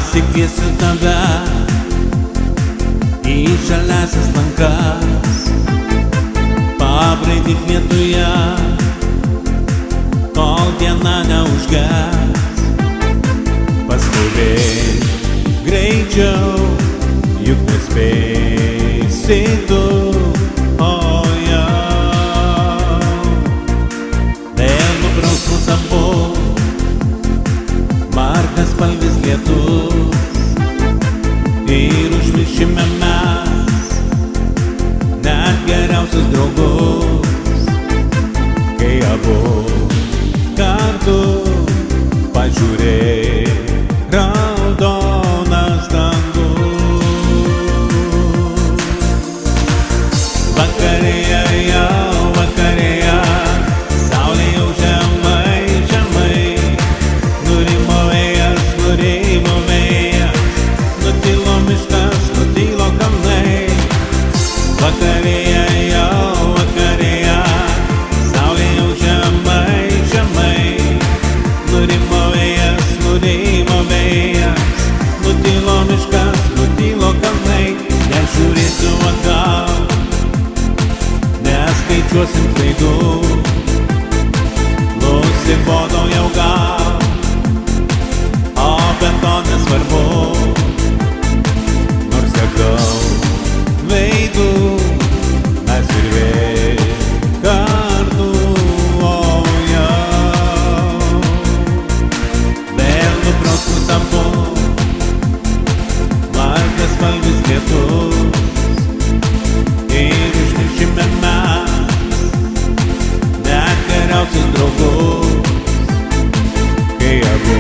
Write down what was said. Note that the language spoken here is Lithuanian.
pasikviesiu tave į žaliasias lankas, pabraidyk lietuje, kol diena neužges. Paskubėk greičiau, juk nespėsi tu, o jau vėl nubraus mus abu margaspalvis lietus ir užmiršime mes net geriausius draugus, kai abu kartu pažiūrėk raudonas dangus. Vakarėja jau vakarėja, saulė jau žemai, žemai, nurimo vėjas, nutilo miškas, nutilo kalnai. Vakarėja jau vakarėja, saulė jau žemai, žemai, nurimo vėjas, nutilo miškas, nutilo kalnai. Nežiūrėsiu atgal, neskaičiuosim klaidų, nusibodo jau gal, o bet to nesvarbu, nors tiek veidų mes ir vėl kartu, o jau vėl nubraus mus abu margaspalvis lietus ir užmiršime mes net geriausius draugus, kai abu